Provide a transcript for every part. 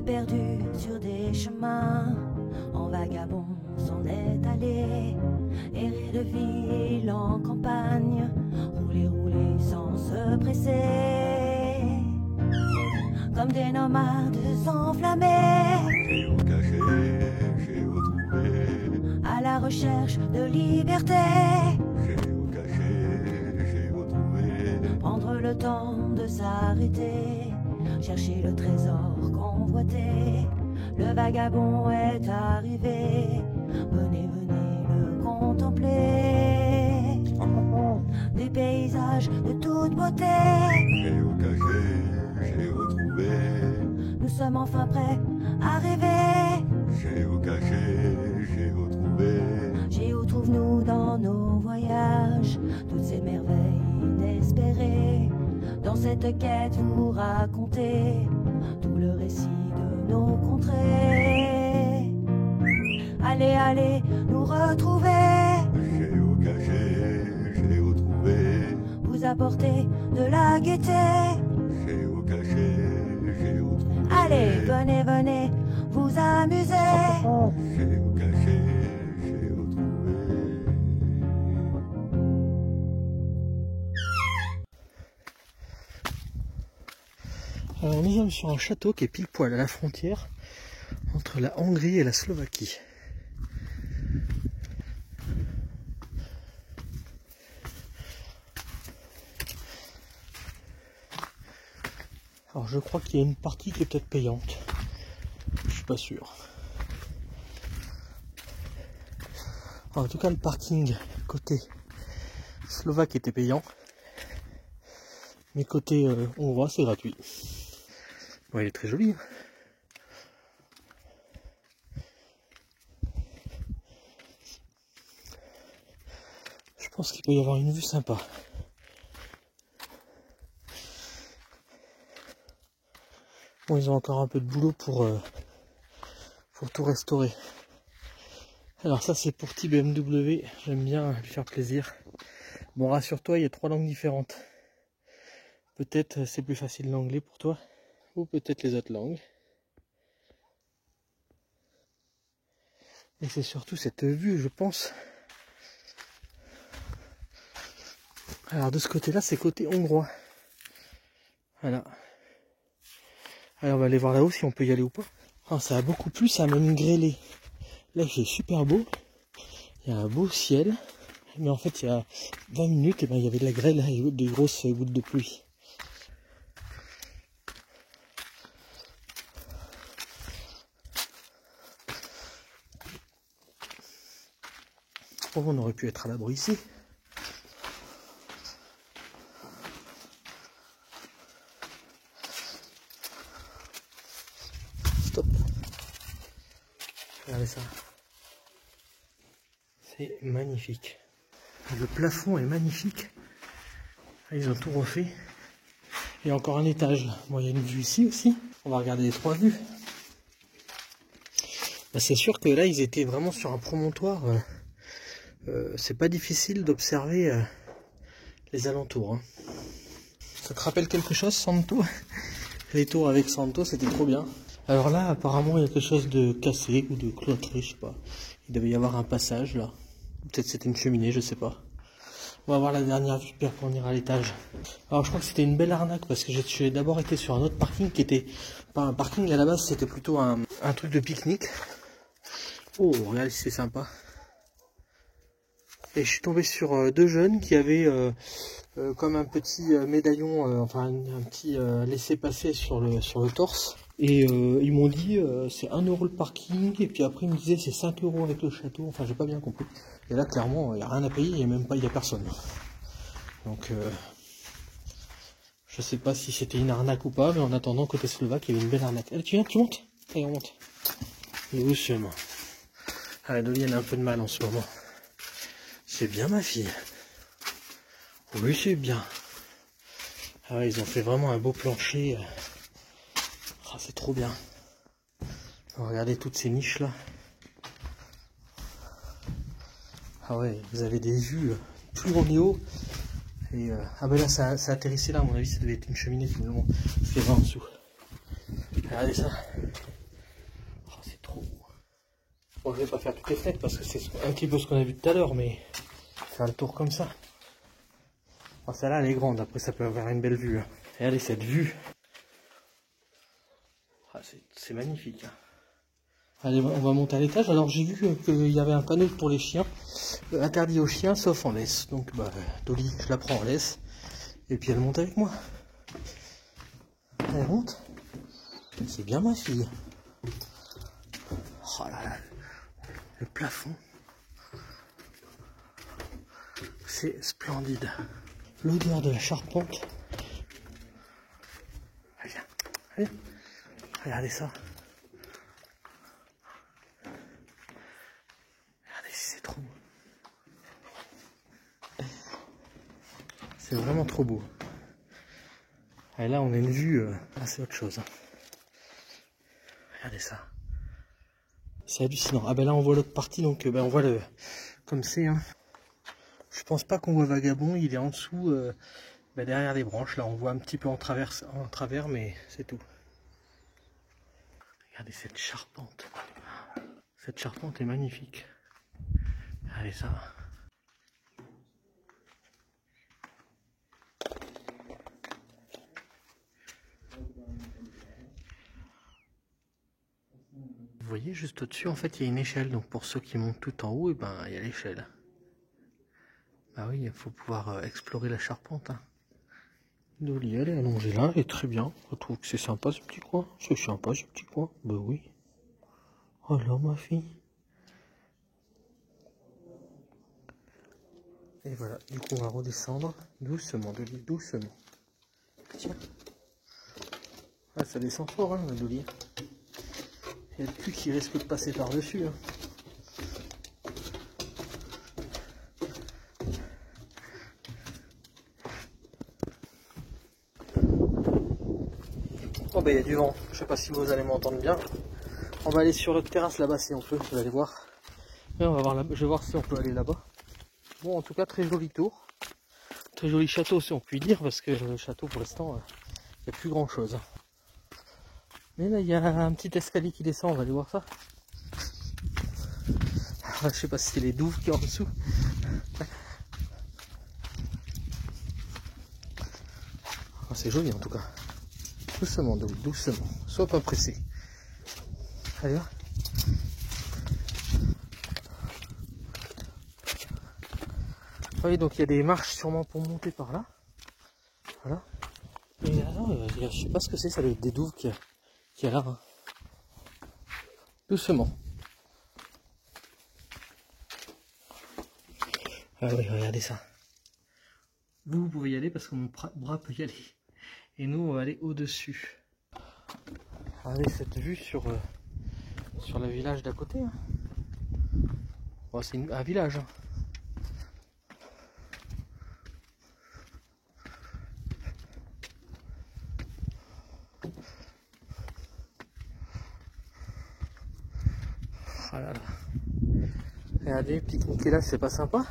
perdu sur des chemins, en vagabond s'en est allé, errer de ville en campagne, rouler, rouler sans se presser, comme des nomades enflammés, à la recherche de liberté. Prendre le temps de s'arrêter, chercher le trésor convoité. Le vagabond est arrivé, venez, venez le contempler. Des paysages de toute beauté. J'ai retrouvé. Nous sommes enfin prêts à rêver. J'ai retrouvé. Géo-trouve-nous dans nos voyages toutes ces merveilles inespérées. Dans cette quête vous racontez tout le récit de nos contrées. Allez, allez nous retrouver. J'ai retrouvé. Vous apporter de la gaieté. J'ai retrouvé. Allez, venez, venez vous amuser. J'ai retrouvé. Alors nous sommes sur un château qui est pile poil à la frontière entre la Hongrie et la Slovaquie. Alors je crois qu'il y a une partie qui est peut-être payante. Je suis pas sûr. Alors, en tout cas le parking côté slovaque était payant. Mais côté hongrois c'est gratuit. Bon, il est très joli. Je pense qu'il peut y avoir une vue sympa. Bon, ils ont encore un peu de boulot pour tout restaurer. Alors ça c'est pour type BMW, j'aime bien lui faire plaisir. Bon, rassure-toi, il y a 3 langues différentes. Peut-être c'est plus facile l'anglais pour toi, ou peut-être les autres langues. Et c'est surtout cette vue, je pense. Alors de ce côté-là, c'est côté hongrois. Voilà. Alors on va aller voir là-haut si on peut y aller ou pas. Alors, ça a beaucoup plu, ça a même grêlé. Là il fait super beau. Il y a un beau ciel. Mais en fait il y a 20 minutes, et ben, il y avait de la grêle et des grosses gouttes de pluie. Oh, on aurait pu être à l'abri ici. Stop. Regardez ça. C'est magnifique. Le plafond est magnifique. Ils ont tout refait. Et encore un étage. Bon, il y a une vue ici aussi. On va regarder les 3 vues. Ben, c'est sûr que là, ils étaient vraiment sur un promontoire. C'est pas difficile d'observer les alentours. Hein. Ça te rappelle quelque chose, Santo? Les tours avec Santo, c'était trop bien. Alors là, apparemment, il y a quelque chose de cassé ou de cloîtré, je sais pas. Il devait y avoir un passage là. Peut-être c'était une cheminée, je sais pas. On va voir la dernière vue, puis après on ira à l'étage. Alors je crois que c'était une belle arnaque parce que j'ai d'abord été sur un autre parking qui était pas un parking à la base, c'était plutôt un truc de pique-nique. Oh, regardez, c'est sympa. Et je suis tombé sur 2 jeunes qui avaient comme un petit médaillon, enfin un petit laissez-passer sur le torse. Et ils m'ont dit c'est 1 € le parking, et puis après ils me disaient c'est 5 € avec le château, enfin j'ai pas bien compris. Et là clairement il n'y a rien à payer et même pas il n'y a personne. Donc je sais pas si c'était une arnaque ou pas, mais en attendant côté slovaque il y avait une belle arnaque. Allez, tu viens, tu montes. Allez, on monte. Doucement. Ah, elle devient un peu de mal en ce moment. C'est bien ma fille. Oui c'est bien. Ah ouais, ils ont fait vraiment un beau plancher. Ah, c'est trop bien. Regardez toutes ces niches là. Ah ouais, vous avez des vues plus haut et haut. Et ah ben là ça atterrissait là, à mon avis ça devait être une cheminée finalement. C'est 20 en dessous. Regardez ça. Bon, je vais pas faire toutes les fenêtres parce que c'est un petit peu ce qu'on a vu tout à l'heure, mais faire le tour comme ça. Bon, celle-là, elle est grande, après ça peut avoir une belle vue. Hein. Regardez cette vue. Ah, c'est magnifique. Hein. Allez, on va monter à l'étage. Alors j'ai vu qu'il y avait un panneau pour les chiens, interdit aux chiens sauf en laisse. Donc bah, Dolly, je la prends en laisse. Et puis elle monte avec moi. Elle monte. C'est bien ma fille. Oh là là, le plafond. C'est splendide. L'odeur de la charpente. Viens, viens. Regardez ça. Regardez si c'est trop beau. C'est vraiment trop beau. Et là, on a une vue assez autre chose. Regardez ça. C'est hallucinant. Ah ben là, on voit l'autre partie, donc ben, on voit le... Comme c'est. Hein. Je pense pas qu'on voit Vagabond, il est en dessous, ben, derrière les branches. Là, on voit un petit peu en travers, mais c'est tout. Regardez cette charpente. Cette charpente est magnifique. Regardez ça. Vous voyez, juste au-dessus, en fait, il y a une échelle. Donc pour ceux qui montent tout en haut, et ben, il y a l'échelle. Bah oui, il faut pouvoir explorer la charpente. Hein. Dolly, elle est allongée là, et très bien. Je trouve que c'est sympa ce petit coin. C'est sympa ce petit coin. Bah oui. Oh là, ma fille. Et voilà, du coup, on va redescendre doucement, Dolly, doucement. Tiens. Ah, ça descend fort, hein, Dolly. Il y a le cul qui risque de passer par-dessus. Hein. Oh ben il y a du vent, je sais pas si vous allez m'entendre bien. On va aller sur l'autre terrasse là-bas si on peut, vous allez voir. Et on va voir là, je vais voir si on peut aller là-bas. Bon, en tout cas, très joli tour. Très joli château si on peut dire, parce que le château pour l'instant, il n'y a plus grand chose. Mais là, il y a un petit escalier qui descend, on va aller voir ça. Alors, je sais pas si c'est les douves qui est en dessous. Oh, c'est joli en tout cas. Doucement, doucement. Sois pas pressé. Allez, va. Oui, donc il y a des marches sûrement pour monter par là. Voilà. Et là, je sais pas ce que c'est, ça doit être des douves qu'il y a là. Hein. Doucement. Ah oui, regardez ça. Vous pouvez y aller parce que mon bras peut y aller. Et nous, on va aller au-dessus. Regardez cette vue sur le village d'à côté. Hein. Bon, c'est un village. Hein. Oh là là. Regardez, pique-niquer là, c'est pas sympa.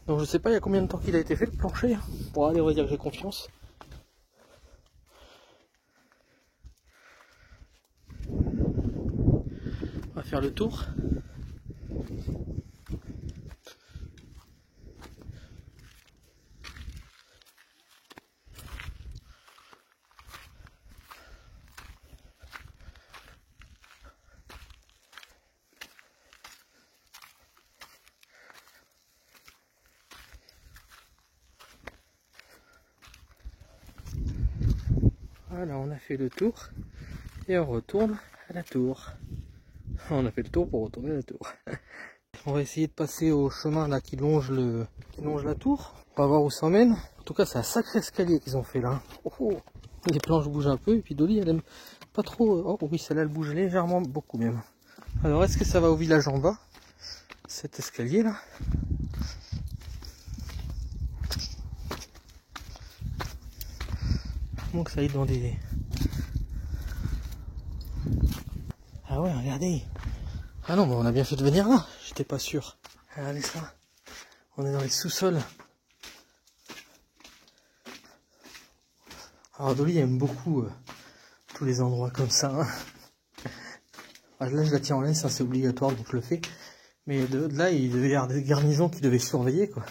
Donc je sais pas il y a combien de temps qu'il a été fait le plancher. Bon allez, on va dire que j'ai confiance. On va faire le tour. Voilà, on a fait le tour et on retourne à la tour. On a fait le tour pour retourner à la tour. On va essayer de passer au chemin là qui longe la tour. On va voir où ça mène. En tout cas, c'est un sacré escalier qu'ils ont fait là. Oh, oh. Les planches bougent un peu et puis Dolly elle aime pas trop. Oh oui, celle-là elle bouge légèrement, beaucoup même. Alors est-ce que ça va au village en bas? Cet escalier là. Donc ça aille dans des... Ah ouais, regardez. Ah non, mais on a bien fait de venir là. J'étais pas sûr. Regardez ça. On est dans les sous-sols. Alors Dolly aime beaucoup tous les endroits comme ça. Hein. Ah, là, je la tiens en laisse, hein, c'est obligatoire, donc je le fais. Mais de là, il devait y avoir des garnisons qui devaient surveiller, quoi.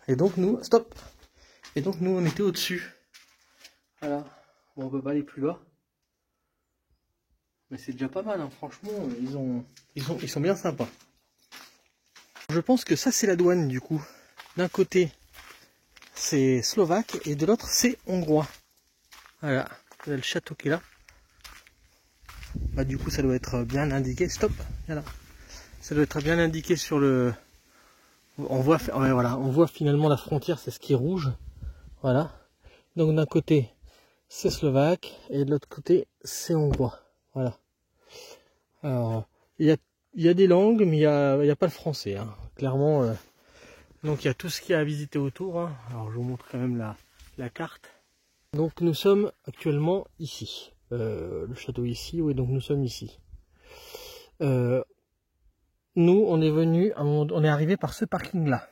Et donc nous, stop. Et donc nous, on était au-dessus. Voilà. Bon, on peut pas aller plus bas. Mais c'est déjà pas mal, hein. Franchement, ils sont bien sympas. Je pense que ça, c'est la douane, du coup. D'un côté, c'est slovaque, et de l'autre, c'est hongrois. Voilà. Vous avez le château qui est là. Bah, du coup, ça doit être bien indiqué. Stop. Voilà. Ça doit être bien indiqué sur le... On voit, ouais, voilà, on voit finalement la frontière, c'est ce qui est rouge. Voilà. Donc d'un côté, c'est slovaque, et de l'autre côté, c'est hongrois. Voilà. Alors, il y a des langues, mais il y a pas le français, hein. Clairement. Donc il y a tout ce qu'il y a à visiter autour, hein. Alors je vous montre quand même la carte. Donc nous sommes actuellement ici. Le château ici, oui, donc nous sommes ici. Nous, on est venu, on est arrivé par ce parking-là.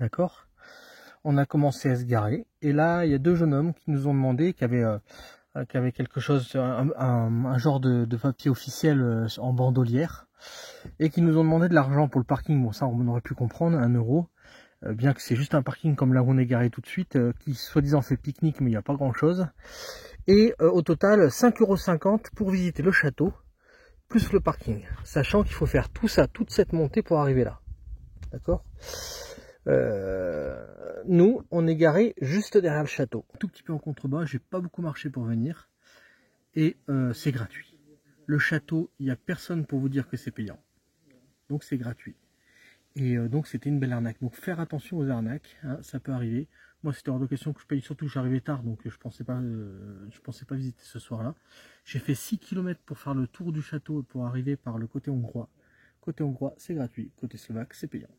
D'accord? On a commencé à se garer. Et là, il y a deux jeunes hommes qui nous ont demandé, qui avaient quelque chose, un genre de papier officiel en bandolière. Et qui nous ont demandé de l'argent pour le parking. Bon, ça, on aurait pu comprendre, 1 euro. Bien que c'est juste un parking comme là où on est garé tout de suite, qui soi-disant fait pique-nique, mais il n'y a pas grand-chose. Et au total, 5,50 € pour visiter le château, plus le parking. Sachant qu'il faut faire tout ça, toute cette montée pour arriver là. D'accord? Nous, on est garé juste derrière le château. Un tout petit peu en contrebas, j'ai pas beaucoup marché pour venir. Et c'est gratuit. Le château, il n'y a personne pour vous dire que c'est payant. Donc c'est gratuit. Et donc c'était une belle arnaque. Donc faire attention aux arnaques, hein, ça peut arriver. Moi c'était hors de question que je paye, surtout que j'arrivais tard, donc je pensais pas visiter ce soir-là. J'ai fait 6 km pour faire le tour du château et pour arriver par le côté hongrois. Côté hongrois, c'est gratuit. Côté slovaque, c'est payant.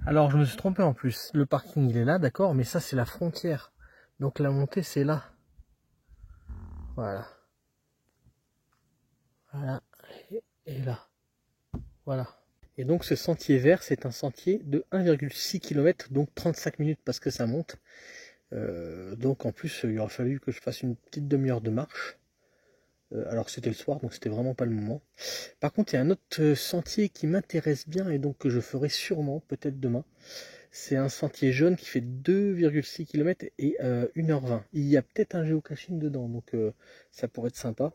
Alors je me suis trompé en plus. Le parking il est là, d'accord, mais ça c'est la frontière. Donc la montée c'est là. Voilà. Voilà. Et là. Voilà. Et donc ce sentier vert, c'est un sentier de 1,6 km, donc 35 minutes parce que ça monte. Donc en plus, il aurait fallu que je fasse une petite demi-heure de marche. Alors c'était le soir, donc c'était vraiment pas le moment. Par contre, il y a un autre sentier qui m'intéresse bien et donc que je ferai sûrement, peut-être demain. C'est un sentier jaune qui fait 2,6 km et 1h20. Il y a peut-être un géocaching dedans, donc ça pourrait être sympa.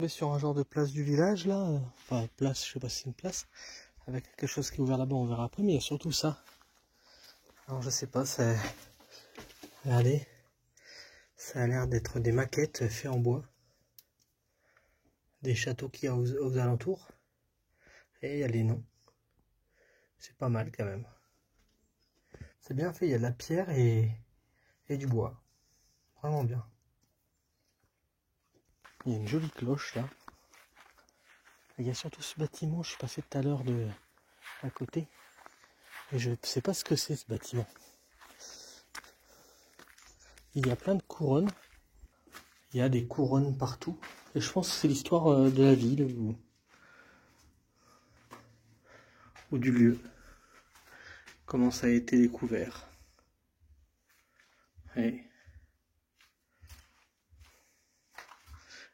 On est sur un genre de place du village là, enfin place, je sais pas si c'est une place, avec quelque chose qui est ouvert là-bas, on verra après, mais il y a surtout ça. Alors je sais pas, c'est... Regardez, ça a l'air d'être des maquettes faites en bois, des châteaux qu'il y a aux alentours, et il y a les noms. C'est pas mal quand même. C'est bien fait, il y a de la pierre et du bois, vraiment bien. Il y a une jolie cloche là. Il y a surtout ce bâtiment, je suis passé tout à l'heure à côté. Et je ne sais pas ce que c'est ce bâtiment. Il y a plein de couronnes. Il y a des couronnes partout. Et je pense que c'est l'histoire de la ville ou du lieu. Comment ça a été découvert. Et...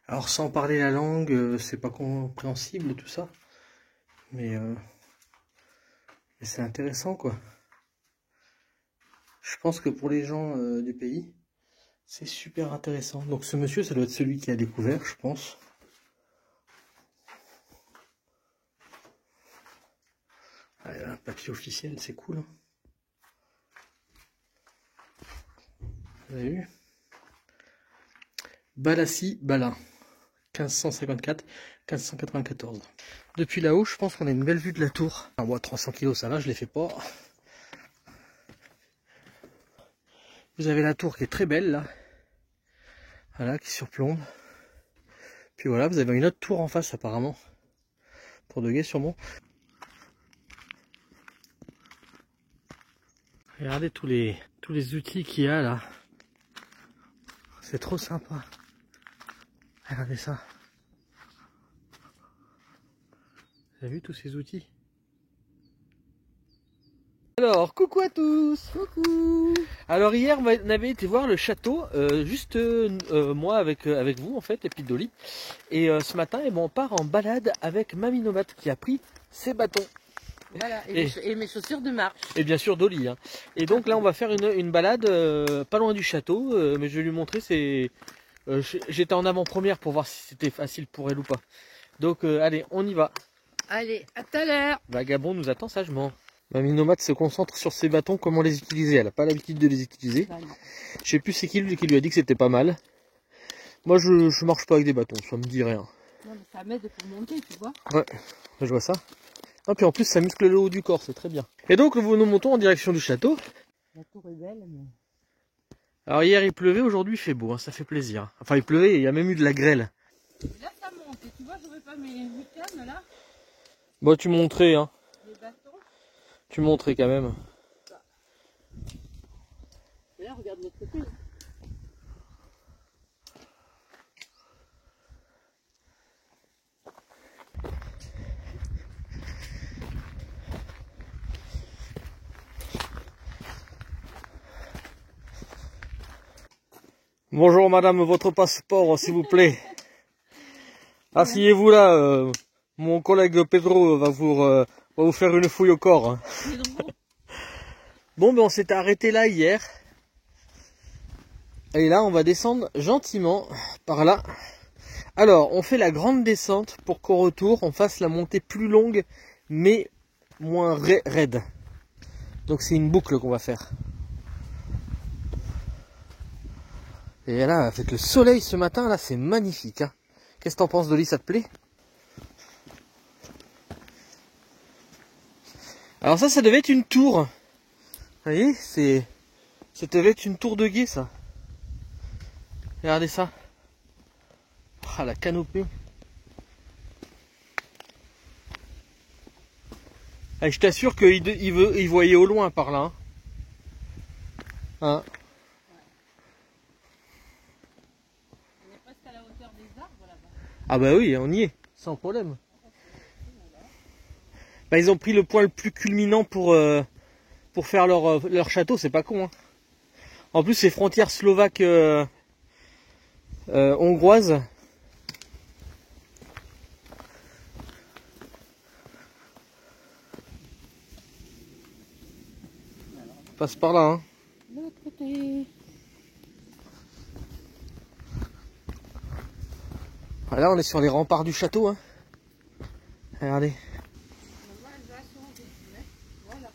Alors sans parler la langue, c'est pas compréhensible tout ça. Mais c'est intéressant quoi. Je pense que pour les gens du pays, c'est super intéressant. Donc ce monsieur, ça doit être celui qui a découvert, je pense. Ah, un papier officiel, c'est cool. Hein. Vous avez vu? Balassi Balin, 1554-1594. Depuis là-haut, je pense qu'on a une belle vue de la tour. Ah, moi, 300 kg, ça va, je les fais pas. Vous avez la tour qui est très belle là. Voilà, qui surplombe. Puis voilà, vous avez une autre tour en face apparemment. Pour de guet sûrement. Regardez tous les outils qu'il y a là. C'est trop sympa. Regardez ça. Vous avez vu tous ces outils? Alors, coucou à tous. Coucou. Alors hier, on avait été voir le château, moi avec vous en fait, et puis Dolly. Et ce matin, on part en balade avec Mamie Nomade qui a pris ses bâtons. Voilà, et mes chaussures de marche. Et bien sûr Dolly. Hein. Et donc là, on va faire une balade pas loin du château, mais je vais lui montrer. J'étais en avant-première pour voir si c'était facile pour elle ou pas. Donc allez, on y va. Allez, à tout à l'heure. Vagabond nous attend sagement. Mamie Nomade se concentre sur ses bâtons, comment les utiliser. Elle n'a pas l'habitude de les utiliser. Je sais plus c'est qui lui a dit que c'était pas mal. Moi je marche pas avec des bâtons, ça me dit rien. Non, mais ça m'aide pour monter, tu vois. Ouais, je vois ça. Et puis en plus ça muscle le haut du corps, c'est très bien. Et donc nous montons en direction du château. La tour est belle, mais... Alors hier il pleuvait, aujourd'hui il fait beau, hein, ça fait plaisir. Enfin il pleuvait et il y a même eu de la grêle. Là ça monte, et tu vois, j'aurais pas mes cannes là. Bon tu montrais, hein. Les bâtons. Tu montrais quand même. Et là regarde l'autre côté. Bonjour madame, votre passeport s'il vous plaît. Asseyez-vous là, mon collègue Pedro va vous faire une fouille au corps. Bon ben on s'était arrêté là hier. Et là on va descendre gentiment par là. Alors on fait la grande descente pour qu'au retour on fasse la montée plus longue mais moins raide. Donc c'est une boucle qu'on va faire. Et là, avec le soleil ce matin, là, c'est magnifique. Hein. Qu'est-ce que t'en penses, Dolly, ça te plaît? Alors ça devait être une tour. Vous voyez, ça devait être une tour de guet, ça. Regardez ça. Ah, la canopée. Ah, je t'assure qu'il voyait au loin par là. Hein. Ah bah oui, on y est, sans problème. Bah ils ont pris le point le plus culminant pour faire leur château, c'est pas con. Hein. En plus c'est frontière slovaque hongroise. On passe par là. Hein. De l'autre côté. Là on est sur les remparts du château. Hein. Regardez. Voilà.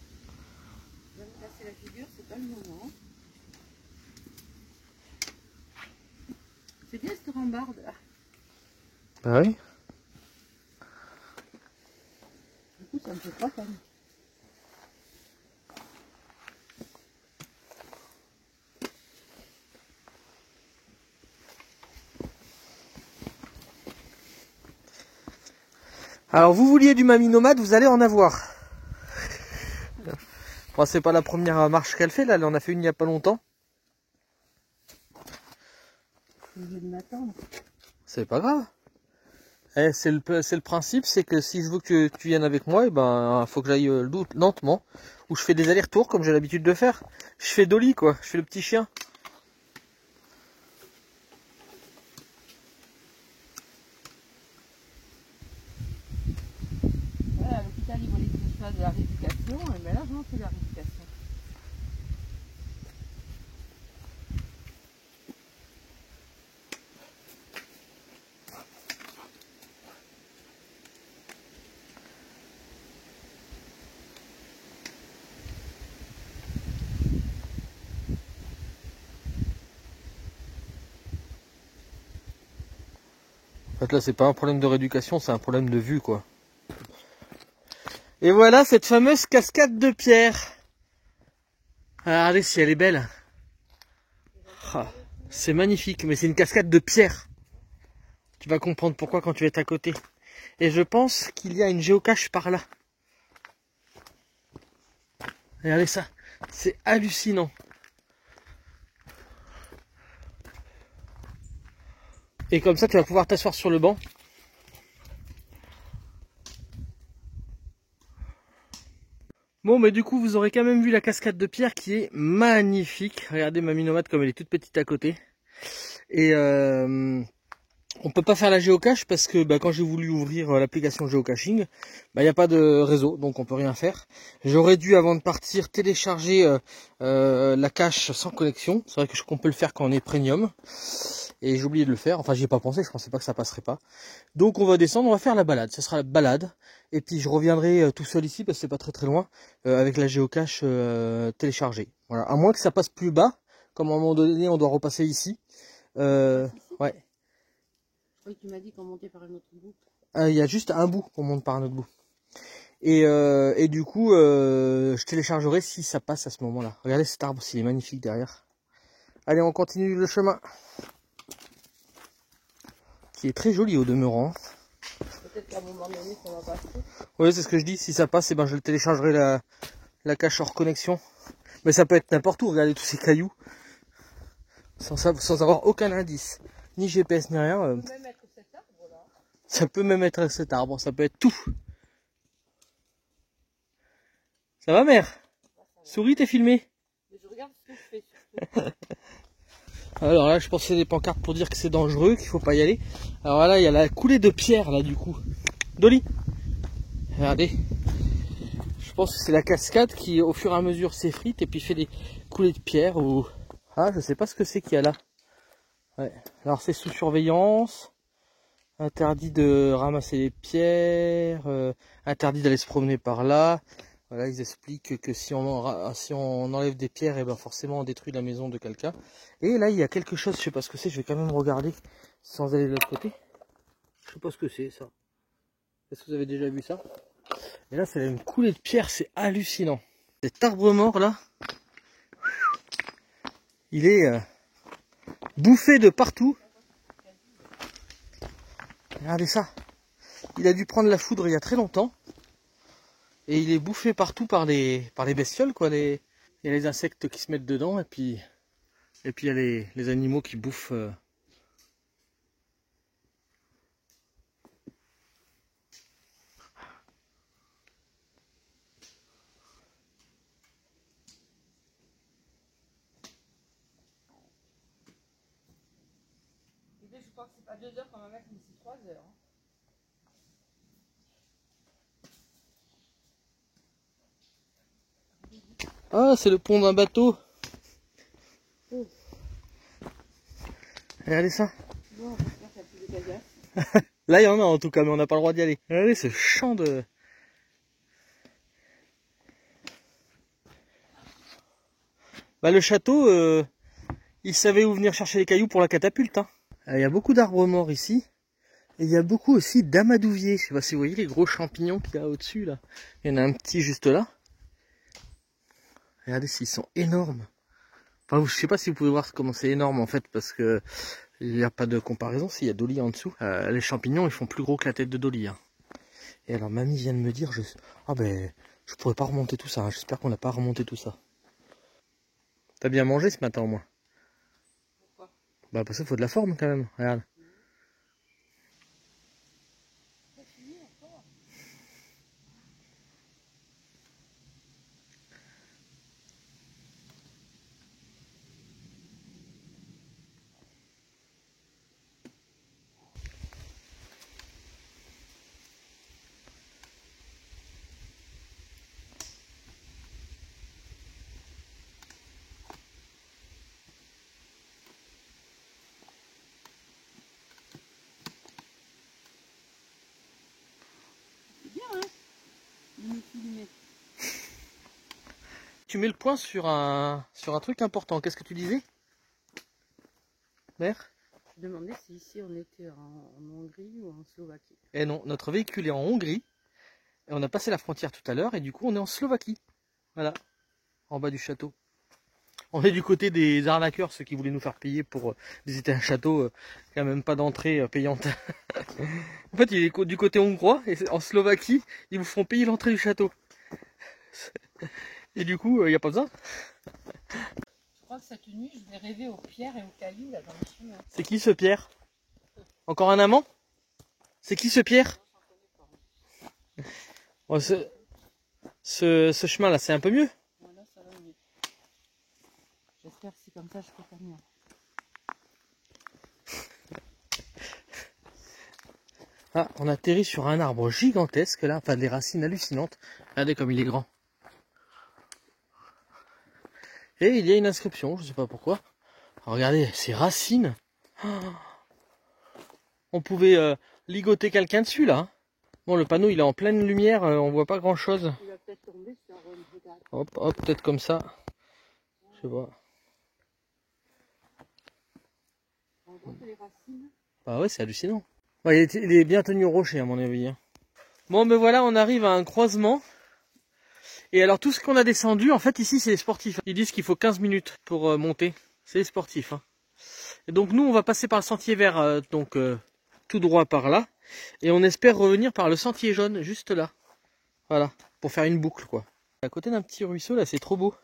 Je vais me casser la figure, c'est pas le moment. C'est bien cette rambarde là. Bah oui. Du coup ça me fait pas peine. Alors vous vouliez du Mamie Nomade, vous allez en avoir. Bon, c'est pas la première marche qu'elle fait, là, elle en a fait une il y a pas longtemps. C'est pas grave. Eh, c'est le principe, c'est que si je veux que tu viennes avec moi, faut que j'aille lentement, ou je fais des allers-retours comme j'ai l'habitude de faire. Je fais Dolly quoi, je fais le petit chien. Voilà, à l'hôpital ils voulaient que je fasse de la rééducation, et bien là j'en fais de la rééducation. En fait là c'est pas un problème de rééducation, c'est un problème de vue quoi. Et voilà cette fameuse cascade de pierre. Regardez si elle est belle. Ah, c'est magnifique, mais c'est une cascade de pierre. Tu vas comprendre pourquoi quand tu vas être à côté. Et je pense qu'il y a une géocache par là. Regardez ça, c'est hallucinant. Et comme ça tu vas pouvoir t'asseoir sur le banc. Bon, mais du coup, vous aurez quand même vu la cascade de pierre qui est magnifique. Regardez ma Minomate comme elle est toute petite à côté. Et on peut pas faire la géocache parce que quand j'ai voulu ouvrir l'application géocaching, il n'y a pas de réseau, donc on peut rien faire. J'aurais dû, avant de partir, télécharger la cache sans connexion. C'est vrai qu'on peut le faire quand on est premium. Et j'ai oublié de le faire. Enfin, j'y ai pas pensé, je pensais pas que ça passerait pas. Donc on va descendre, on va faire la balade. Ce sera la balade. Et puis je reviendrai tout seul ici, parce que c'est pas très très loin, avec la géocache téléchargée. Voilà. À moins que ça passe plus bas, comme à un moment donné on doit repasser ici. Ouais. Oui, tu m'as dit qu'on montait par un autre bout. Il y a juste un bout qu'on monte par un autre bout. Et du coup, je téléchargerai si ça passe à ce moment-là. Regardez cet arbre, il est magnifique derrière. Allez, on continue le chemin. Qui est très joli au demeurant. Peut-être qu'à un moment donné, ça va passer. Oui, c'est ce que je dis. Si ça passe, je téléchargerai la cache hors connexion. Mais ça peut être n'importe où. Regardez tous ces cailloux. Sans avoir aucun indice. Ni GPS, ni rien. Ça peut même être cet arbre là. Ça peut même être cet arbre. Ça peut être tout. Ça va, mère? Souris, t'es filmé? Mais je regarde ce que je fais surtout. Alors là, je pense que c'est des pancartes pour dire que c'est dangereux, qu'il faut pas y aller. Alors là, il y a la coulée de pierre, là, du coup. Dolly, regardez. Je pense que c'est la cascade qui, au fur et à mesure, s'effrite et puis fait des coulées de pierre ou... Ah, je sais pas ce que c'est qu'il y a là. Ouais. Alors c'est sous surveillance. Interdit de ramasser les pierres. Interdit d'aller se promener par là. Voilà, ils expliquent que si on enlève des pierres, et forcément on détruit la maison de quelqu'un. Et là, il y a quelque chose, je sais pas ce que c'est, je vais quand même regarder sans aller de l'autre côté. Je sais pas ce que c'est ça. Est-ce que vous avez déjà vu ça? Et là, c'est une coulée de pierre, c'est hallucinant. Cet arbre mort là, il est bouffé de partout. Regardez ça. Il a dû prendre la foudre il y a très longtemps. Et il est bouffé partout par les bestioles, quoi. Il y a les insectes qui se mettent dedans, et puis il y a les animaux qui bouffent. Je crois que c'est pas 2 heures qu'on va mettre, mais c'est 3 heures. Hein. Ah, c'est le pont d'un bateau. Oh. Regardez ça. Bon, j'espère qu'il n'y a plus de caillasse. Là, il y en a en tout cas, mais on n'a pas le droit d'y aller. Regardez ce champ de... le château, il savait où venir chercher les cailloux pour la catapulte. Hein. Il y a beaucoup d'arbres morts ici. Et il y a beaucoup aussi d'amadouviers. Je sais pas si vous voyez les gros champignons qu'il y a au-dessus là. Il y en a un petit juste là. Regardez s'ils sont énormes. Enfin, je sais pas si vous pouvez voir comment c'est énorme en fait, parce que il n'y a pas de comparaison. S'il y a Dolly en dessous, les champignons ils font plus gros que la tête de Dolly. Hein. Et alors mamie vient de me dire, je pourrais pas remonter tout ça. Hein. J'espère qu'on n'a pas remonté tout ça. T'as bien mangé ce matin au moins? Pourquoi? Parce qu'il faut de la forme quand même. Regarde. Tu mets le point sur un truc important. Qu'est-ce que tu disais, mère? Je demandais si ici on était en Hongrie ou en Slovaquie. Eh non, notre véhicule est en Hongrie. Et on a passé la frontière tout à l'heure et du coup on est en Slovaquie. Voilà, en bas du château. On est du côté des arnaqueurs, ceux qui voulaient nous faire payer pour visiter un château qui n'a même pas d'entrée payante. En fait, il est du côté hongrois et en Slovaquie, ils vous font payer l'entrée du château. Et du coup, il n'y a pas besoin. Je crois que cette nuit, je vais rêver aux pierres et aux cailloux là dans le chemin. C'est qui ce Pierre? Encore un amant? C'est qui ce Pierre? ce chemin-là, c'est un peu mieux? Voilà, ça va mieux. J'espère que c'est comme ça, je peux pas mieux. Ah, on atterrit sur un arbre gigantesque là, enfin des racines hallucinantes. Regardez comme il est grand. Et il y a une inscription, je sais pas pourquoi. Alors, regardez, ces racines. Oh, on pouvait ligoter quelqu'un dessus là. Bon, le panneau il est en pleine lumière, on voit pas grand chose. Il va peut-être tomber sur une regarde. Hop, hop, peut-être comme ça. Je sais pas. En gros, c'est les racines. Bah ouais, c'est hallucinant. Ouais, il est bien tenu au rocher à mon avis. Hein. Bon, ben voilà, on arrive à un croisement. Et alors tout ce qu'on a descendu, en fait ici c'est les sportifs. Ils disent qu'il faut 15 minutes pour monter. C'est les sportifs. Hein. Et donc nous on va passer par le sentier vert, tout droit par là. Et on espère revenir par le sentier jaune, juste là. Voilà, pour faire une boucle quoi. À côté d'un petit ruisseau là, c'est trop beau.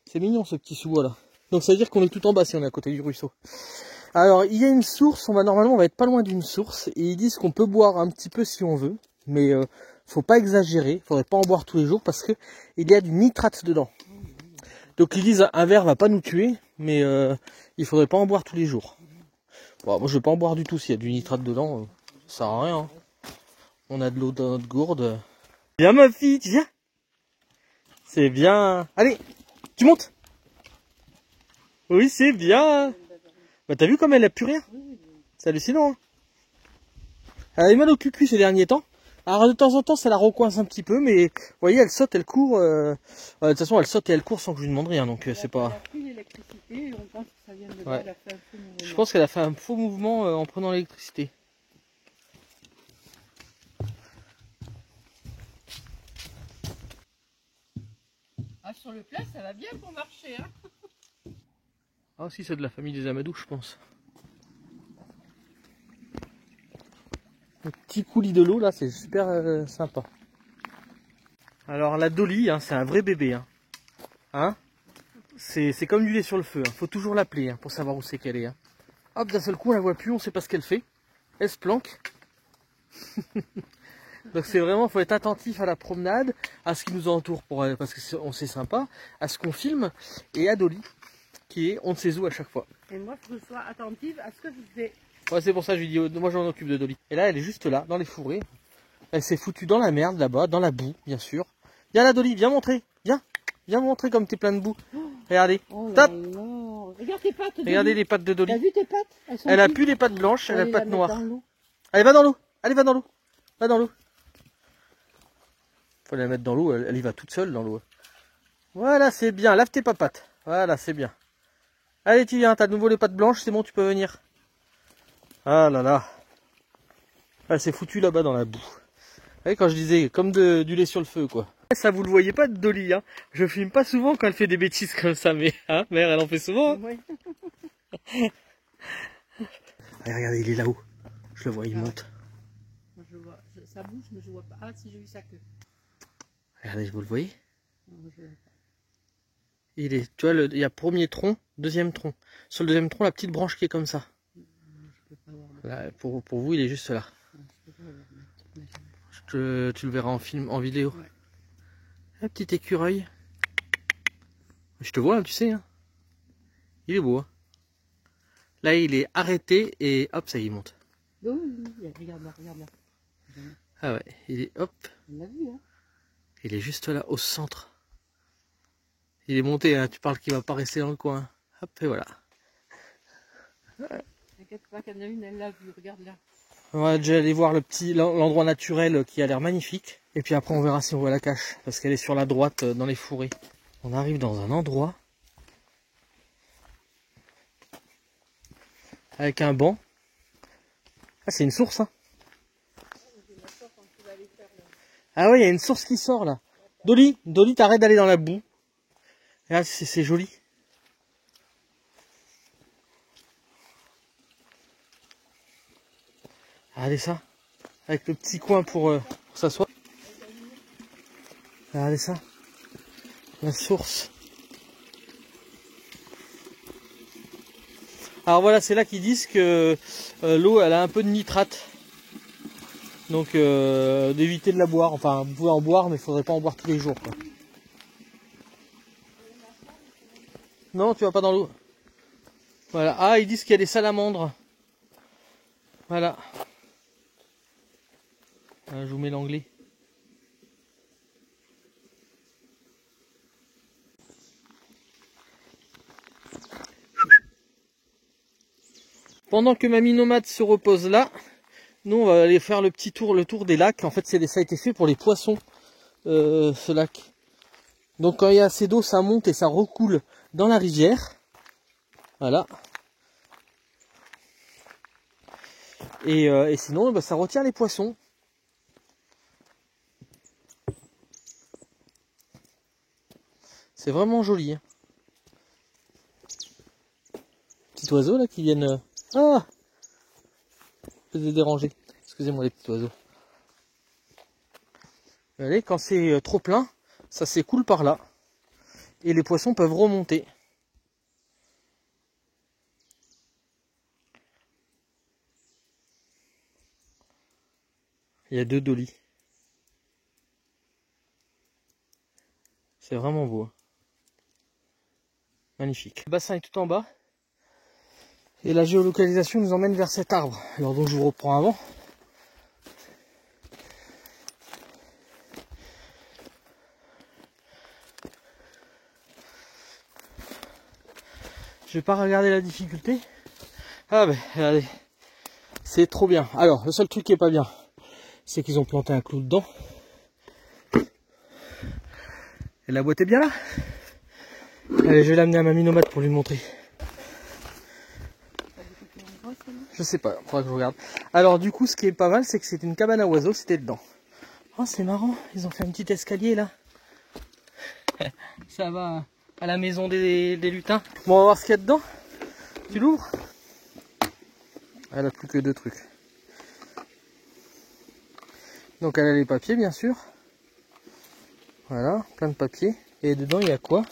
C'est mignon ce petit sous-bois là. Donc ça veut dire qu'on est tout en bas si on est à côté du ruisseau. Alors il y a une source, normalement on va être pas loin d'une source. Et ils disent qu'on peut boire un petit peu si on veut. Mais faut pas exagérer, faudrait pas en boire tous les jours parce que il y a du nitrate dedans. Donc ils disent un verre va pas nous tuer, mais il faudrait pas en boire tous les jours. Bon, moi je vais pas en boire du tout s'il y a du nitrate dedans, ça sert à rien. Hein. On a de l'eau dans notre gourde. Viens ma fille, tu viens. C'est bien. Allez, tu montes. Oui c'est bien. Bah t'as vu comme elle a plus rien. C'est hallucinant. Hein. Elle avait mal au cul ces derniers temps. Alors de temps en temps ça la recoince un petit peu, mais vous voyez elle saute, elle court. De toute façon elle saute et elle court sans que je lui demande rien, donc c'est pas. Elle a pris l'électricité et on pense que ça vient de là. Ouais. Elle a fait un faux mouvement. Je pense qu'elle a fait un faux mouvement en prenant l'électricité. Ah, sur le plat ça va bien pour marcher. Hein. Ah si, c'est de la famille des amadous je pense. Le petit coulis de l'eau là, c'est super sympa. Alors la Dolly, hein, c'est un vrai bébé. Hein, c'est comme du lait sur le feu. Hein. Faut toujours l'appeler hein, pour savoir où c'est qu'elle est. Hein. Hop, d'un seul coup on la voit plus, on sait pas ce qu'elle fait. Elle se planque. Donc c'est vraiment, faut être attentif à la promenade, à ce qui nous entoure parce que c'est sympa, à ce qu'on filme et à Dolly qui est on ne sait où à chaque fois. Et moi, il faut que je sois attentive à ce que je fais. Ouais, c'est pour ça que je lui dis, moi j'en occupe de Dolly. Et là, elle est juste là, dans les fourrés. Elle s'est foutue dans la merde là-bas, dans la boue, bien sûr. Viens là, Dolly, viens montrer. Viens montrer comme t'es plein de boue. Regardez. Oh Top. Regarde tes pattes. Regardez les pattes de Dolly. T'as vu tes pattes? Elle a plus les pattes blanches, elle a les pattes noires. Dans Allez, va dans l'eau. Allez, va dans l'eau. Va dans l'eau. Faut la mettre dans l'eau, elle y va toute seule dans l'eau. Voilà, c'est bien. Lave tes papates. Voilà, c'est bien. Allez, tu viens, t'as de nouveau les pattes blanches, c'est bon, tu peux venir. Ah là là. Elle s'est foutue là-bas dans la boue. Vous voyez, quand je disais, comme du lait sur le feu, quoi. Ça, vous le voyez pas de Dolly, hein. Je filme pas souvent quand elle fait des bêtises comme ça, mais, hein, mère, elle en fait souvent. Hein. Oui. Allez, regardez, il est là-haut. Je le vois, il monte. Moi, je vois, ça bouge, mais je vois pas. Ah, si, j'ai vu sa queue. Regardez, vous le voyez? Non, je vois pas. Il est, tu vois, il y a premier tronc, deuxième tronc. Sur le deuxième tronc, la petite branche qui est comme ça. Je peux pas voir. Là, pour vous, il est juste là. Je peux pas voir. Tu le verras en film, en vidéo. Ouais. Un petit écureuil. Je te vois, hein, tu sais. Hein. Il est beau. Hein. Là, il est arrêté et hop, ça y monte. Oui, regarde là, regarde là. Ah ouais, il est hop. On l'a vu, hein. Il est juste là, au centre. Il est monté, hein. Tu parles qu'il va pas rester dans le coin. Hop, et voilà. T'inquiète pas qu'il y en a une, elle l'a vu, regarde là. On va déjà aller voir l'endroit naturel qui a l'air magnifique. Et puis après on verra si on voit la cache. Parce qu'elle est sur la droite dans les fourrés. On arrive dans un endroit. Avec un banc. Ah c'est une source hein. Ah ouais il y a une source qui sort là. Dolly t'arrêtes d'aller dans la boue. Regarde c'est joli. Regardez ça, avec le petit coin pour s'asseoir. Regardez ça, la source. Alors voilà, c'est là qu'ils disent que l'eau, elle a un peu de nitrate. Donc d'éviter de la boire. Enfin, vous pouvez en boire, mais il faudrait pas en boire tous les jours, quoi. Non, tu vas pas dans l'eau. Voilà. Ah, ils disent qu'il y a des salamandres. Voilà. Je vous mets l'anglais. Pendant que Mamie Nomade se repose là, nous on va aller faire le tour des lacs. En fait, ça a été fait pour les poissons, ce lac. Donc quand il y a assez d'eau, ça monte et ça recoule dans la rivière. Voilà. Et sinon, ça retient les poissons. C'est vraiment joli. Hein. Petits oiseaux là qui viennent... Ah, je les ai dérangés. Excusez-moi les petits oiseaux. Allez, quand c'est trop plein, ça s'écoule par là. Et les poissons peuvent remonter. Il y a 2 dolis. C'est vraiment beau. Magnifique. Le bassin est tout en bas. Et la géolocalisation nous emmène vers cet arbre. Alors donc je vous reprends avant. Je vais pas regarder la difficulté. Ah ben regardez. C'est trop bien. Alors le seul truc qui est pas bien, c'est qu'ils ont planté un clou dedans. Et la boîte est bien là. Allez, je vais l'amener à Mamie Nomade pour lui montrer. Je sais pas, faudra que je regarde. Alors du coup, ce qui est pas mal, c'est que c'est une cabane à oiseaux, c'était dedans. Oh, c'est marrant, ils ont fait un petit escalier là. Ça va à la maison des lutins. Bon, on va voir ce qu'il y a dedans. Tu l'ouvres? Elle a plus que 2 trucs. Donc elle a les papiers, bien sûr. Voilà, plein de papiers. Et dedans, il y a quoi?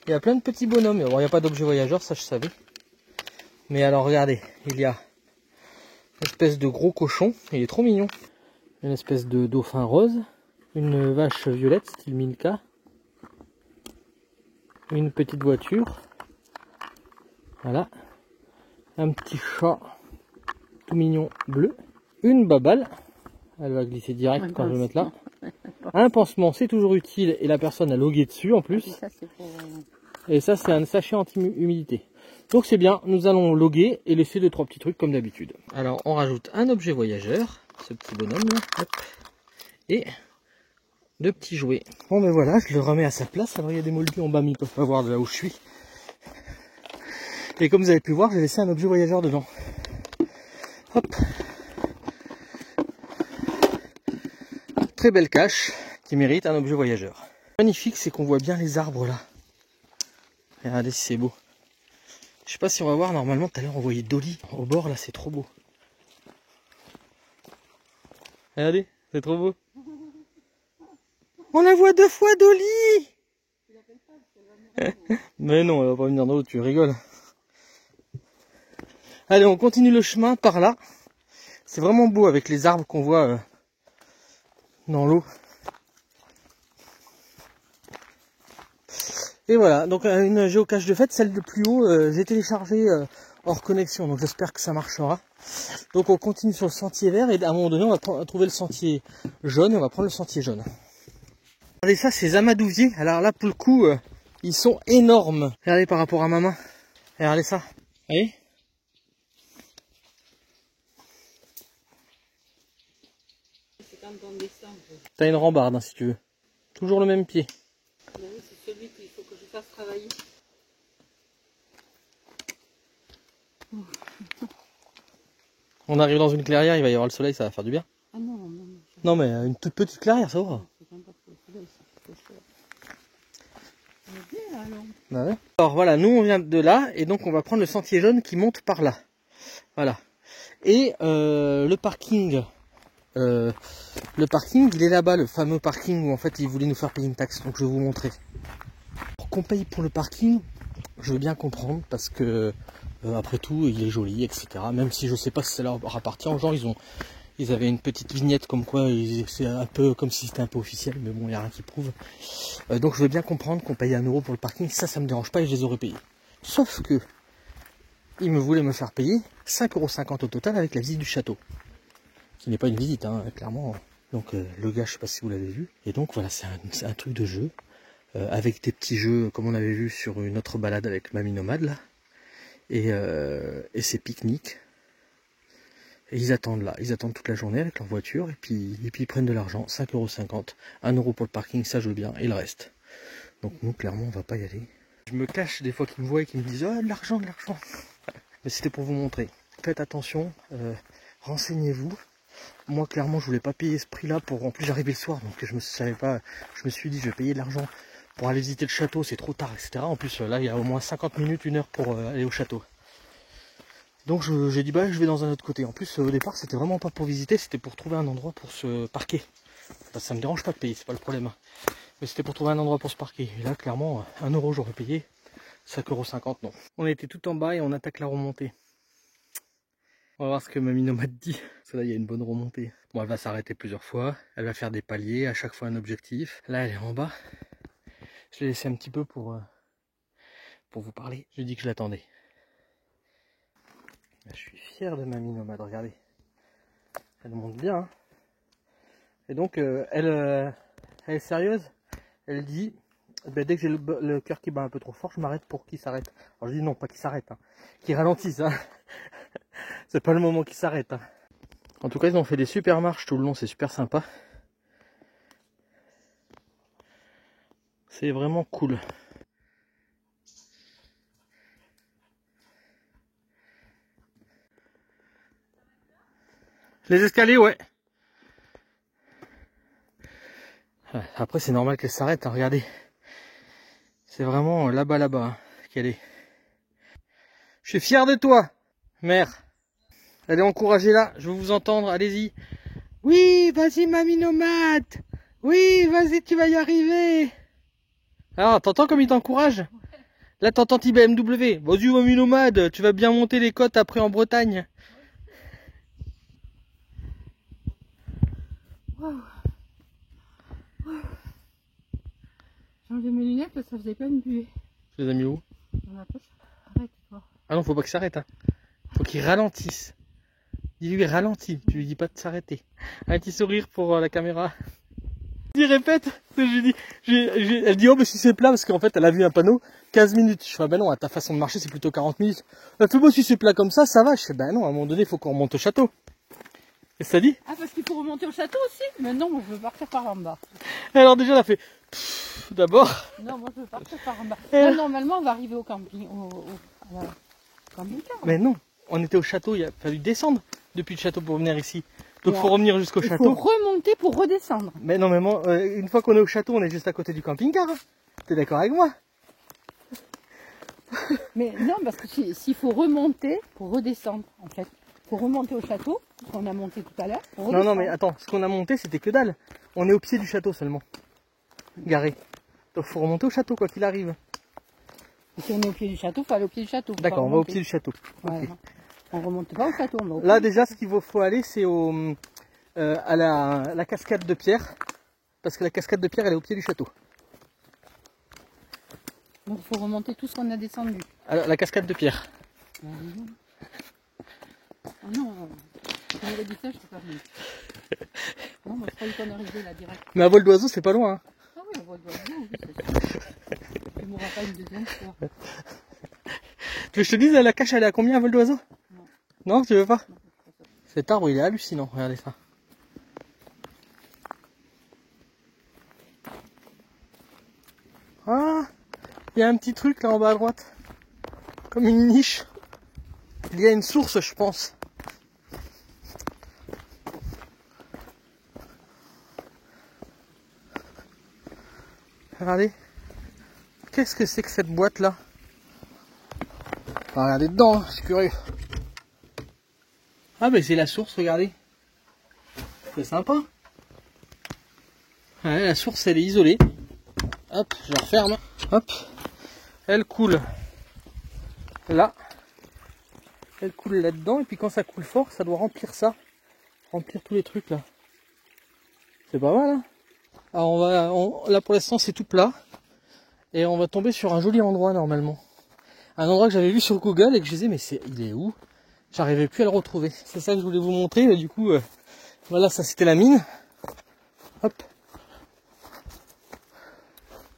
Il y a plein de petits bonhommes. Bon, il n'y a pas d'objet voyageur, ça je savais. Mais alors regardez, il y a une espèce de gros cochon, il est trop mignon. Une espèce de dauphin rose, une vache violette style Milka, une petite voiture, voilà, un petit chat tout mignon bleu, une babale, elle va glisser direct quand je vais mettre là, un pansement c'est toujours utile et la personne a logué dessus en plus, et ça c'est un sachet anti-humidité. Donc c'est bien, nous allons loguer et laisser 2-3 petits trucs comme d'habitude. Alors on rajoute un objet voyageur, ce petit bonhomme là, hop, et 2 petits jouets. Bon ben voilà, je le remets à sa place. Alors il y a des moldus en bas mais ils peuvent pas voir de là où je suis. Et comme vous avez pu voir, j'ai laissé un objet voyageur dedans. Hop. Très belle cache qui mérite un objet voyageur. Magnifique, c'est qu'on voit bien les arbres là. Regardez si c'est beau. Je sais pas si on va voir, normalement tout à l'heure on voyait Dolly au bord, là c'est trop beau. Regardez, c'est trop beau. On la voit 2 fois Dolly. Mais non, elle va pas venir dans l'eau, tu rigoles. Allez, on continue le chemin par là. C'est vraiment beau avec les arbres qu'on voit dans l'eau. Et voilà, donc une géocache de fête, celle de plus haut, j'ai téléchargé hors connexion, donc j'espère que ça marchera. Donc on continue sur le sentier vert et à un moment donné on va trouver le sentier jaune et on va prendre le sentier jaune. Regardez ça, ces amadouviers, alors là pour le coup, ils sont énormes. Regardez par rapport à ma main, regardez ça, vous voyez? T'as une rambarde hein, si tu veux, toujours le même pied. C'est celui qu'il faut que je fasse travailler. On arrive dans une clairière, il va y avoir le soleil, ça va faire du bien. Ah non, non, non. Non mais une toute petite clairière, ça va. Bah ouais. Alors voilà, nous on vient de là et donc on va prendre le sentier jaune qui monte par là. Voilà. Et le parking, il est là-bas, le fameux parking où en fait ils voulaient nous faire payer une taxe. Donc je vais vous montrer. Pour qu'on paye pour le parking, je veux bien comprendre parce que après tout il est joli, etc. Même si je sais pas si ça leur appartient aux gens, Ils avaient une petite vignette comme quoi c'est un peu comme si c'était un peu officiel, mais bon, il n'y a rien qui prouve. Donc je veux bien comprendre qu'on paye 1 euro pour le parking, ça me dérange pas et je les aurais payés. Sauf que ils me voulaient me faire payer 5,50 € au total avec la visite du château. Qui n'est pas une visite, hein, clairement. Donc le gars, je sais pas si vous l'avez vu. Et donc voilà, c'est un truc de jeu. Avec des petits jeux comme on avait vu sur une autre balade avec Mamie Nomade là. Et c'est pique-nique. Et ils attendent là, ils attendent toute la journée avec leur voiture et puis ils prennent de l'argent, 5,50 €, 1 euro pour le parking, ça je veux bien, et le reste. Donc nous clairement on va pas y aller. Je me cache des fois qu'ils me voient et qu'ils me disent oh de l'argent, de l'argent. Mais c'était pour vous montrer. Faites attention, renseignez-vous. Moi clairement je voulais pas payer ce prix là pour en plus j'arrivais le soir donc je me suis dit je vais payer de l'argent pour aller visiter le château, c'est trop tard, etc. En plus là il y a au moins 50 minutes, 1 heure pour aller au château. Donc j'ai dit bah je vais dans un autre côté. En plus au départ c'était vraiment pas pour visiter, c'était pour trouver un endroit pour se parquer. Enfin, ça me dérange pas de payer, c'est pas le problème. Mais c'était pour trouver un endroit pour se parquer. Et là clairement 1 euro j'aurais payé, 5,50 € non. On était tout en bas et on attaque la remontée. On va voir ce que Mamie Nomade dit. Ça là il y a une bonne remontée. Bon elle va s'arrêter plusieurs fois, elle va faire des paliers, à chaque fois un objectif. Là elle est en bas. Je l'ai laissé un petit peu pour vous parler. Je lui ai dit que je l'attendais. Je suis fier de Mamie Nomade, regardez. Elle monte bien. Hein. Et donc, elle est sérieuse. Elle dit, dès que j'ai le cœur qui bat un peu trop fort, je m'arrête pour qu'il s'arrête. Alors je dis non, pas qu'il s'arrête, hein. Qu'il ralentisse. Hein. C'est pas le moment qu'il s'arrête. Hein. En tout cas, ils ont fait des super marches tout le long, c'est super sympa. C'est vraiment cool. Les escaliers, ouais. Après, c'est normal qu'elle s'arrête, hein, regardez. C'est vraiment là-bas, hein, qu'elle est. Je suis fier de toi, mère. Allez, encouragez-la, je veux vous entendre, allez-y. Oui, vas-y, Mamie Nomade. Oui, vas-y, tu vas y arriver. Alors, t'entends comme il t'encourage? Là, t'entends BMW. Vas-y, Mamie Nomade, tu vas bien monter les côtes après en Bretagne. Wow. J'ai enlevé mes lunettes parce que ça faisait plein de buée. Tu les as mis où? Dans la poche. Arrête toi. Ah non, faut pas qu'il s'arrête. Hein. Faut qu'il ralentisse. Dis-lui ralentis, tu lui dis pas de s'arrêter. Un petit sourire pour la caméra. Il répète, elle dit oh mais si c'est plat parce qu'en fait elle a vu un panneau 15 minutes. Je fais ben non, à ta façon de marcher c'est plutôt 40 minutes. Elle fait bon si c'est plat comme ça va. Je fais ben non, à un moment donné il faut qu'on remonte au château. Et ça dit? Ah parce qu'il faut remonter au château aussi? Mais non, moi je veux partir par en bas. Alors déjà elle a fait d'abord. Non, moi je veux partir par en bas. Là, normalement on va arriver au camping, à la camping-car. Mais non, on était au château, il a fallu descendre depuis le château pour venir ici. Donc il faut revenir jusqu'au château. Il faut remonter pour redescendre. Mais non, mais une fois qu'on est au château, on est juste à côté du camping-car. Hein. T'es d'accord avec moi? Mais non, parce que s'il faut remonter pour redescendre, en fait. Il faut remonter au château, qu'on a monté tout à l'heure. Non, mais attends, ce qu'on a monté, c'était que dalle. On est au pied du château seulement. Garé. Donc il faut remonter au château, quoi qu'il arrive. Et si on est au pied du château, il faut aller au pied du château. D'accord, on va au pied du château. Voilà. Okay. On remonte pas au château, on va au pied. Là, déjà, ce qu'il faut aller, c'est à la cascade de pierre. Parce que la cascade de pierre, elle est au pied du château. Donc il faut remonter tout ce qu'on a descendu. Alors, la cascade de pierre. Ah non, si on avait dit ça, je ne serais pas venu. Non, moi je croyais qu'on arrivait là direct. Mais à vol d'oiseau, c'est pas loin. Hein. Ah oui, on va voir, oui, c'est sûr. Tu mourras pas une deuxième fois. Tu veux que je te dise, la cache, elle est à combien à vol d'oiseau? Non. Non, tu veux pas? Non, Cet arbre, il est hallucinant, regardez ça. Ah, il y a un petit truc là en bas à droite. Comme une niche. Il y a une source, je pense. Regardez. Qu'est-ce que c'est que cette boîte là? Regardez dedans, hein, je suis curieux. Ah mais c'est la source, regardez. C'est sympa. Ouais, la source elle est isolée. Hop, je la referme. Hop. Elle coule là. Elle coule là-dedans et puis quand ça coule fort, ça doit remplir ça. remplir tous les trucs là. C'est pas mal, hein. Alors là pour l'instant c'est tout plat. Et on va tomber sur un joli endroit normalement. Un endroit que j'avais vu sur Google et que je disais mais il est où? J'arrivais plus à le retrouver. C'est ça que je voulais vous montrer. Et du coup, voilà, ça c'était la mine. Hop.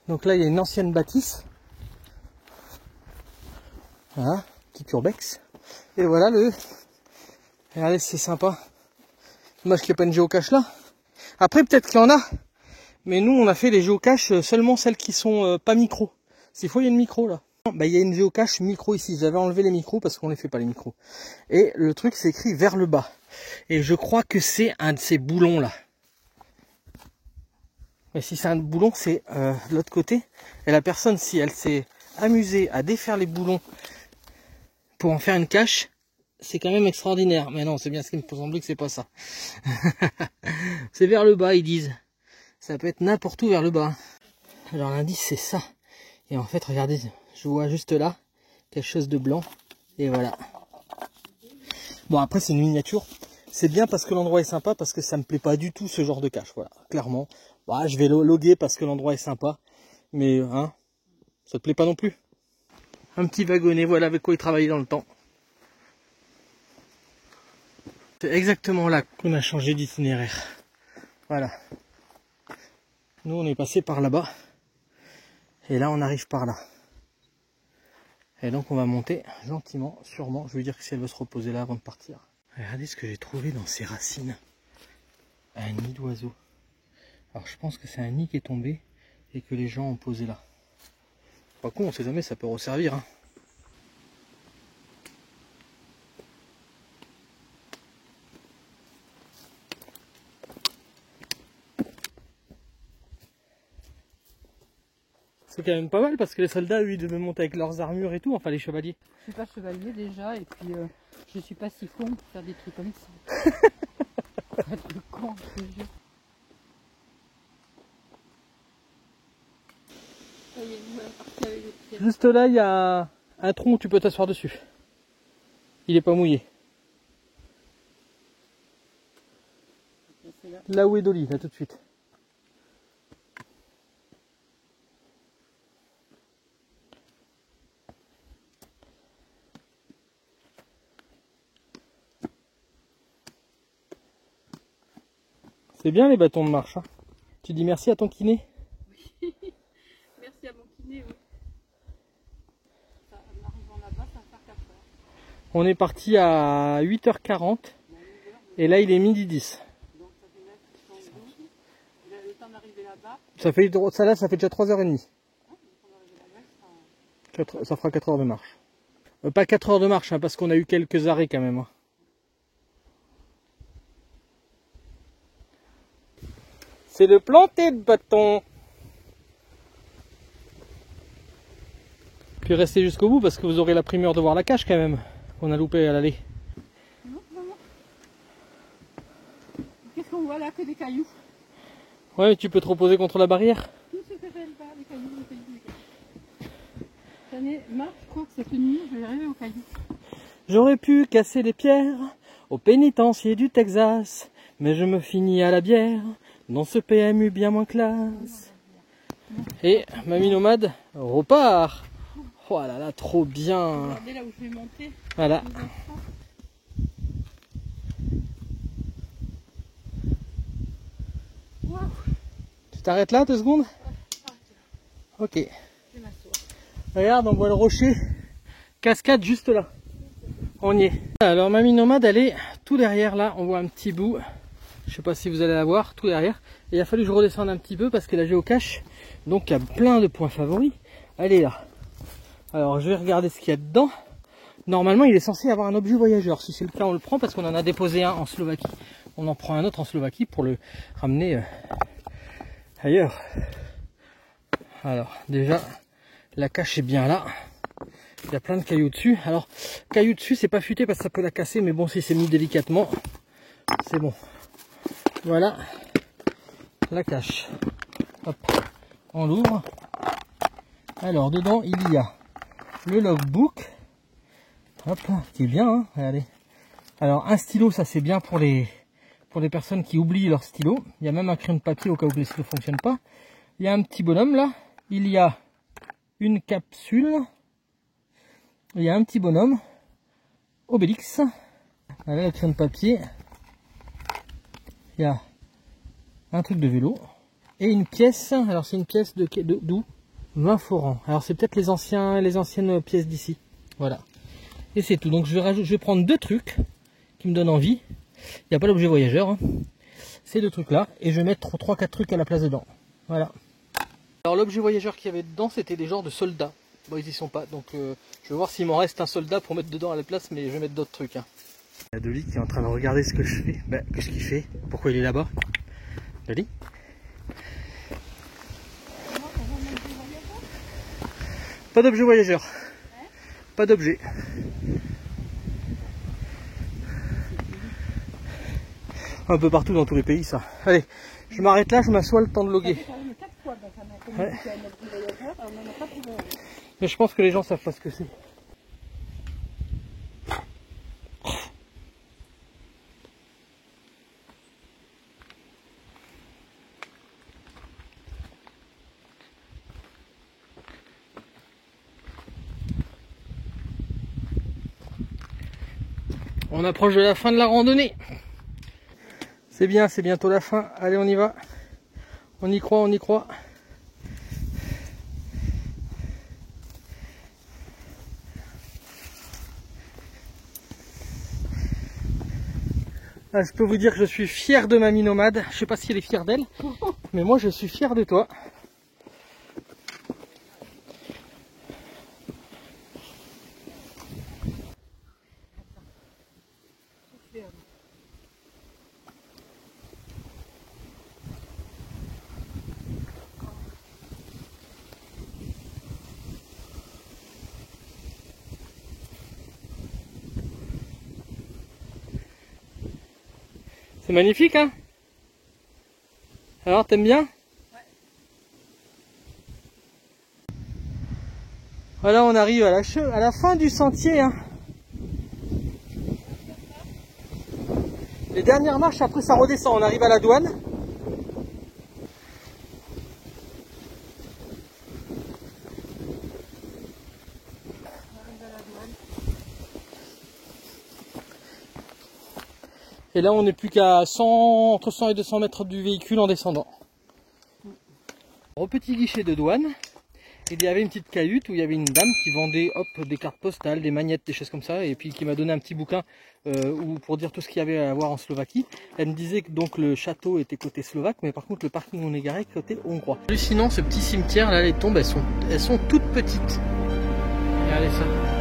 Donc là il y a une ancienne bâtisse. Voilà, petit urbex. Et voilà le... Regardez, c'est sympa. Dommage qu'il n'y ait pas une géocache là. Après peut-être qu'il y en a. Mais nous on a fait les géocaches seulement celles qui sont pas micro. S'il faut il y a une micro là. Bah, il y a une géocache micro ici. J'avais enlevé les micros parce qu'on les fait pas les micros. Et le truc c'est écrit vers le bas. Et je crois que c'est un de ces boulons là. Mais si c'est un boulon c'est de l'autre côté. Et la personne si elle s'est amusée à défaire les boulons pour en faire une cache, c'est quand même extraordinaire. Mais non, c'est bien ce qui me semblait que c'est pas ça. C'est vers le bas, ils disent. Ça peut être n'importe où vers le bas. Alors l'indice, c'est ça. Et en fait, regardez, je vois juste là, quelque chose de blanc. Et voilà. Bon, après, c'est une miniature. C'est bien parce que l'endroit est sympa, parce que ça me plaît pas du tout ce genre de cache. Voilà, clairement. Bah, je vais loguer parce que l'endroit est sympa. Mais, hein, ça te plaît pas non plus. Un petit wagonnet, voilà avec quoi il travaillait dans le temps. C'est exactement là qu'on a changé d'itinéraire. Voilà. Nous on est passé par là-bas. Et là on arrive par là. Et donc on va monter gentiment, sûrement. Je vais lui dire que si elle veut se reposer là avant de partir. Regardez ce que j'ai trouvé dans ces racines. Un nid d'oiseau. Alors je pense que c'est un nid qui est tombé et que les gens ont posé là. Pas con, on sait jamais, ça peut resservir. Hein. C'est quand même pas mal parce que les soldats, eux, ils devaient monter avec leurs armures et tout, enfin les chevaliers. Je suis pas chevalier déjà et puis je suis pas si con pour faire des trucs comme ça. Pas de con, je te jure. Juste là, il y a un tronc où tu peux t'asseoir dessus. Il est pas mouillé. Là où est Dolly, là tout de suite. C'est bien les bâtons de marche. Hein. Tu dis merci à ton kiné? Oui, merci à mon kiné, oui. En arrivant là-bas, ça va faire 4 heures. On est parti à 8h40 et là il est midi 10. Donc ça fait 9, 12. Il a le temps d'arriver là-bas. Ça fait déjà 3h30. Ça fera 4 heures de marche. Pas 4 heures de marche hein, parce qu'on a eu quelques arrêts quand même. Hein. C'est le planter de bâton. Puis restez jusqu'au bout parce que vous aurez la primeur de voir la cache quand même. Qu'on a loupé à l'aller. Non, non, non. Qu'est-ce qu'on voit là? Que des cailloux. Ouais, tu peux te reposer contre la barrière. Tout ce que j'aime pas, les cailloux, les cailloux, les cailloux. Cette année, Marc, je crois que cette nuit, je vais arriver aux cailloux. J'aurais pu casser les pierres au pénitencier du Texas, mais je me finis à la bière dans ce PMU bien moins classe. Et Mamie Nomade repart. Oh là là, trop bien. Regardez là où je vais monter. Voilà. Wow. Tu t'arrêtes là 2 secondes? Ok. Je vais m'asseoir. Regarde, on voit le rocher. Cascade juste là. On y est. Alors Mamie Nomade, elle est tout derrière là. On voit un petit bout. Je sais pas si vous allez la voir, tout derrière. Et il a fallu que je redescende un petit peu parce que la géocache, donc il y a plein de points favoris. Elle est là. Alors je vais regarder ce qu'il y a dedans. Normalement il est censé avoir un objet voyageur. Si c'est le cas on le prend parce qu'on en a déposé un en Slovaquie. On en prend un autre en Slovaquie pour le ramener ailleurs. Alors déjà la cache est bien là. Il y a plein de cailloux dessus. Alors cailloux dessus c'est pas futé parce que ça peut la casser. Mais bon si c'est mis délicatement c'est bon. Voilà la cache. Hop, on l'ouvre. Alors dedans il y a le logbook, hop, qui est bien, hein, regardez. Alors un stylo, ça c'est bien pour les pour les personnes qui oublient leur stylo. Il y a même un crayon de papier au cas où les stylos ne fonctionnent pas. Il y a un petit bonhomme là. Il y a une capsule. Il y a un petit bonhomme. Obélix. Voilà le crayon de papier. Il y a un truc de vélo. Et une pièce. Alors c'est une pièce d'où 20 forains. Alors c'est peut-être les anciennes pièces d'ici. Voilà. Et c'est tout. Donc je vais prendre 2 trucs qui me donnent envie. Il n'y a pas l'objet voyageur. Hein. Ces 2 trucs là. Et je vais mettre 3-4 trucs à la place dedans. Voilà. Alors l'objet voyageur qu'il y avait dedans, c'était des genres de soldats. Bon, ils y sont pas. Donc je vais voir s'il m'en reste un soldat pour mettre dedans à la place. Mais je vais mettre d'autres trucs. Hein. Il y a Dolly qui est en train de regarder ce que je fais. Ben, qu'est-ce qu'il fait? Pourquoi il est là-bas? Dolly? Pas d'objet voyageur. Pas d'objet. Un peu partout dans tous les pays ça. Allez, je m'arrête là, je m'assois le temps de loguer. Ouais. Mais je pense que les gens savent pas ce que c'est. On approche de la fin de la randonnée. C'est bien, c'est bientôt la fin. Allez, on y va. On y croit, on y croit. Ah, je peux vous dire que je suis fier de Mamie Nomade. Je sais pas si elle est fière d'elle, mais moi je suis fier de toi. C'est magnifique, hein? Alors, t'aimes bien? Ouais. Voilà, on arrive à la fin du sentier, hein. Les dernières marches, après ça redescend, on arrive à la douane. Et là, on n'est plus qu'à entre 100 et 200 mètres du véhicule en descendant. Au petit guichet de douane, il y avait une petite cahute où il y avait une dame qui vendait des cartes postales, des magnettes, des choses comme ça, et puis qui m'a donné un petit bouquin pour dire tout ce qu'il y avait à voir en Slovaquie. Elle me disait que donc le château était côté slovaque, mais par contre le parking où on est garé côté hongrois. Hallucinant, ce petit cimetière là, les tombes elles sont toutes petites. Regardez ça.